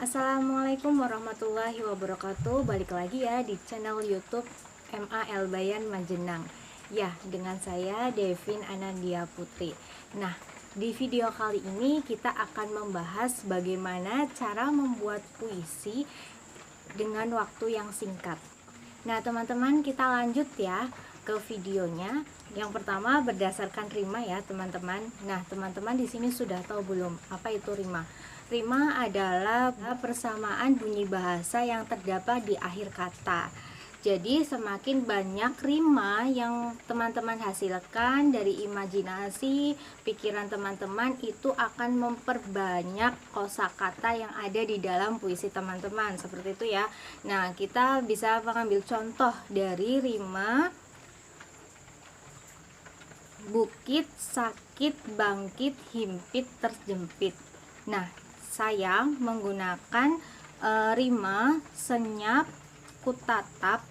Assalamualaikum warahmatullahi wabarakatuh. Balik lagi ya di channel YouTube MA Elbayan Majenang. Ya, dengan saya Devin Anandia Putri. Nah, di video kali ini kita akan membahas bagaimana cara membuat puisi dengan waktu yang singkat. Nah, teman-teman, kita lanjut ya ke videonya. Yang pertama berdasarkan rima ya, teman-teman. Nah, teman-teman di sini sudah tahu belum apa itu rima? Rima adalah persamaan bunyi bahasa yang terdapat di akhir kata. Jadi semakin banyak rima yang teman-teman hasilkan dari imajinasi, pikiran teman-teman itu akan memperbanyak kosakata yang ada di dalam puisi teman-teman. Seperti itu ya. Nah, kita bisa mengambil contoh dari rima bukit, sakit, bangkit, himpit, terjepit. Nah, saya menggunakan rima senyap, kutatap,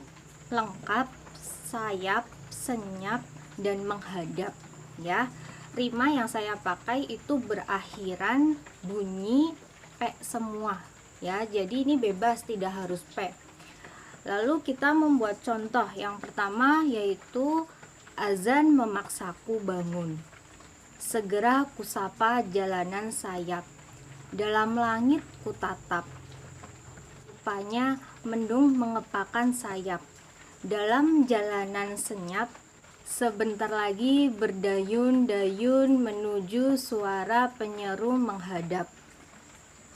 lengkap, sayap, senyap, dan menghadap ya. Rima yang saya pakai itu berakhiran bunyi P semua ya. Jadi ini bebas, tidak harus P. Lalu kita membuat contoh yang pertama, yaitu azan memaksaku bangun. Segera kusapa jalanan sayap. Dalam langit kutatap. Rupanya mendung mengepakkan sayap. Dalam jalanan senyap, sebentar lagi berdayun-dayun menuju suara penyeru menghadap.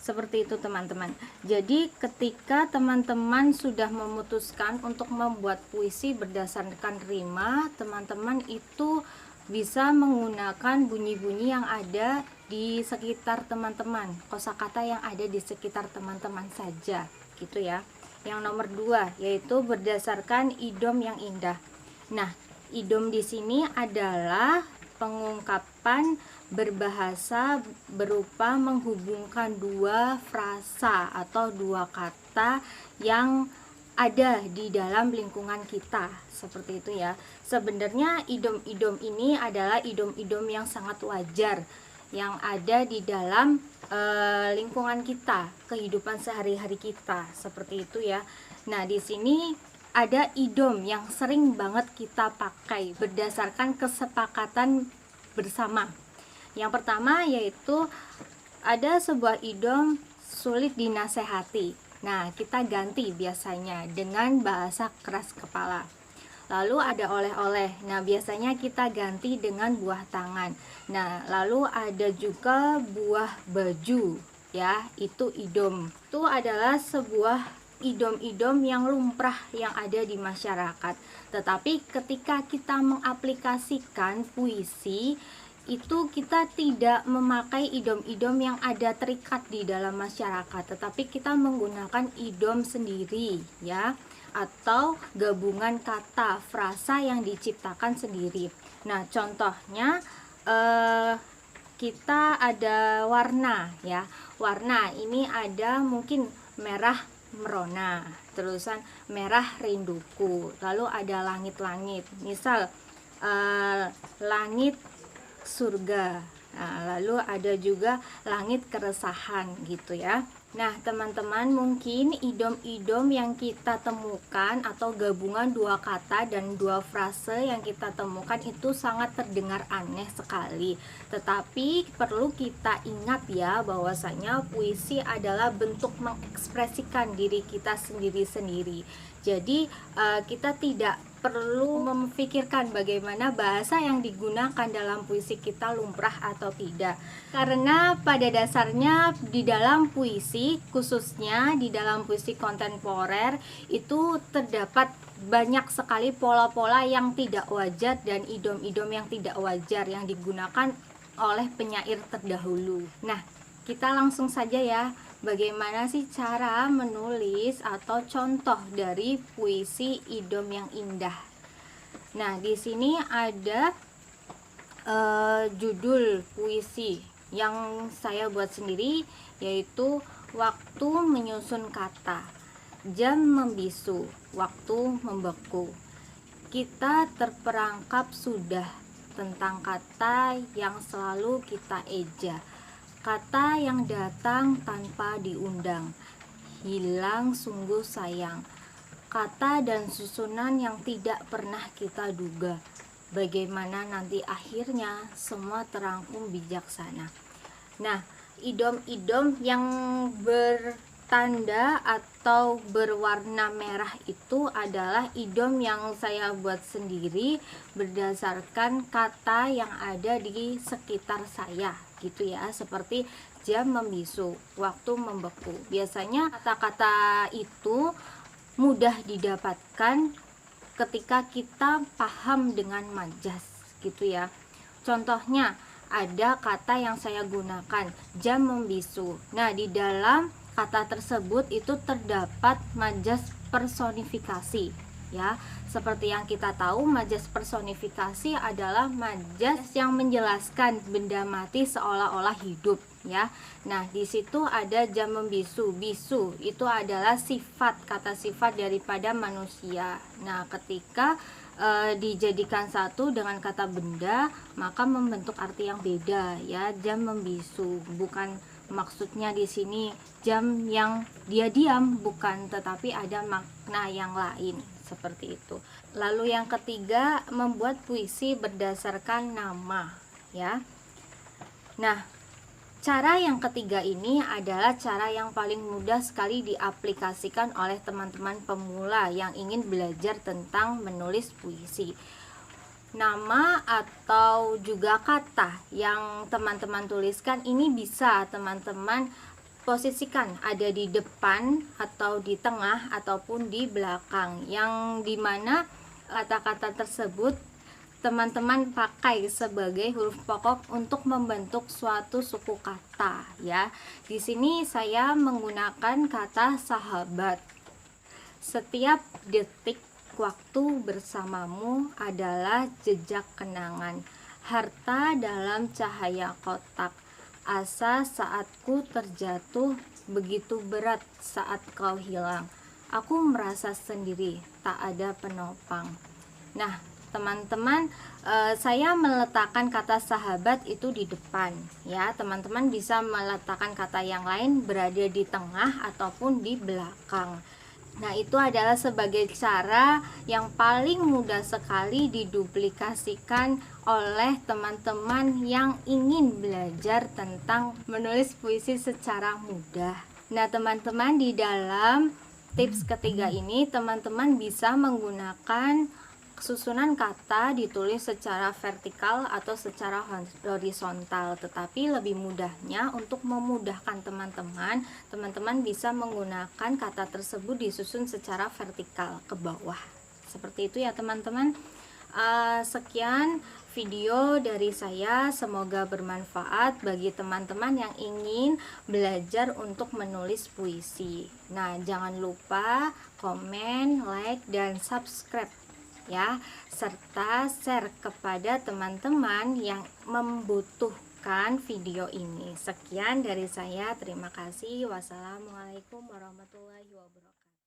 Seperti itu teman-teman. Jadi ketika teman-teman sudah memutuskan untuk membuat puisi berdasarkan rima, teman-teman itu bisa menggunakan bunyi-bunyi yang ada di sekitar teman-teman, kosakata yang ada di sekitar teman-teman saja gitu ya. Yang nomor 2 yaitu berdasarkan idom yang indah. Nah, idom di sini adalah pengungkapan berbahasa berupa menghubungkan dua frasa atau dua kata yang ada di dalam lingkungan kita, seperti itu ya. Sebenarnya idom-idom ini adalah idom-idom yang sangat wajar yang ada di dalam lingkungan kita, kehidupan sehari-hari kita, seperti itu ya. Nah, di sini ada idom yang sering banget kita pakai berdasarkan kesepakatan bersama. Yang pertama yaitu ada sebuah idom sulit dinasehati. Nah, kita ganti biasanya dengan bahasa keras kepala. Lalu ada oleh-oleh. Nah, biasanya kita ganti dengan buah tangan. Nah, lalu ada juga buah baju ya, itu idom. Itu adalah sebuah idom-idom yang lumrah yang ada di masyarakat. Tetapi ketika kita mengaplikasikan puisi, itu kita tidak memakai idom-idom yang ada terikat di dalam masyarakat, tetapi kita menggunakan idom sendiri ya, atau gabungan kata frasa yang diciptakan sendiri. Nah, contohnya kita ada warna ya. Warna ini ada mungkin merah merona, terusan merah rinduku, lalu ada langit-langit, misal langit surga. Nah, lalu ada juga langit keresahan gitu ya. Nah, teman-teman, mungkin idom-idom yang kita temukan atau gabungan dua kata dan dua frase yang kita temukan itu sangat terdengar aneh sekali. Tetapi perlu kita ingat ya, bahwasanya puisi adalah bentuk mengekspresikan diri kita sendiri-sendiri. Jadi kita tidak perlu memikirkan bagaimana bahasa yang digunakan dalam puisi kita lumrah atau tidak. Karena pada dasarnya di dalam puisi, khususnya di dalam puisi kontemporer, itu terdapat banyak sekali pola-pola yang tidak wajar dan idom-idom yang tidak wajar yang digunakan oleh penyair terdahulu. Nah, kita langsung saja ya, bagaimana sih cara menulis atau contoh dari puisi idom yang indah. Nah, di sini ada judul puisi yang saya buat sendiri, yaitu waktu menyusun kata, jam membisu, waktu membeku. Kita terperangkap sudah tentang kata yang selalu kita eja. Kata yang datang tanpa diundang, hilang sungguh sayang. Kata dan susunan yang tidak pernah kita duga, bagaimana nanti akhirnya semua terangkum bijaksana. Nah, idom-idom yang bertanda atau berwarna merah itu adalah idom yang saya buat sendiri berdasarkan kata yang ada di sekitar saya gitu ya, seperti jam membisu, waktu membeku. Biasanya kata-kata itu mudah didapatkan ketika kita paham dengan majas gitu ya. Contohnya ada kata yang saya gunakan, jam membisu. Nah, di dalam kata tersebut itu terdapat majas personifikasi ya. Seperti yang kita tahu, majas personifikasi adalah majas yang menjelaskan benda mati seolah-olah hidup ya. Nah, di situ ada jam membisu. Bisu itu adalah sifat, kata sifat daripada manusia. Nah, ketika dijadikan satu dengan kata benda, maka membentuk arti yang beda ya. Jam membisu bukan maksudnya di sini jam yang dia diam, bukan, tetapi ada makna yang lain seperti itu. Lalu yang ketiga, membuat puisi berdasarkan nama ya. Nah, cara yang ketiga ini adalah cara yang paling mudah sekali diaplikasikan oleh teman-teman pemula yang ingin belajar tentang menulis puisi. Nama atau juga kata yang teman-teman tuliskan ini bisa teman-teman posisikan ada di depan atau di tengah ataupun di belakang, yang dimana kata-kata tersebut teman-teman pakai sebagai huruf pokok untuk membentuk suatu suku kata ya. Di sini saya menggunakan kata sahabat. Setiap detik waktu bersamamu adalah jejak kenangan, harta dalam cahaya kotak. Asa saatku terjatuh, begitu berat saat kau hilang. Aku merasa sendiri, tak ada penopang. Nah, teman-teman, saya meletakkan kata sahabat itu di depan ya. Teman-teman bisa meletakkan kata yang lain berada di tengah ataupun di belakang. Nah, itu adalah sebagai cara yang paling mudah sekali diduplikasikan oleh teman-teman yang ingin belajar tentang menulis puisi secara mudah. Nah, teman-teman, di dalam tips ketiga ini teman-teman bisa menggunakan susunan kata ditulis secara vertikal atau secara horizontal, tetapi lebih mudahnya untuk memudahkan teman-teman bisa menggunakan kata tersebut disusun secara vertikal ke bawah seperti itu ya teman-teman. Sekian video dari saya, semoga bermanfaat bagi teman-teman yang ingin belajar untuk menulis puisi. Nah, jangan lupa komen, like, dan subscribe ya, serta share kepada teman-teman yang membutuhkan video ini. Sekian dari saya, terima kasih. Wassalamualaikum warahmatullahi wabarakatuh.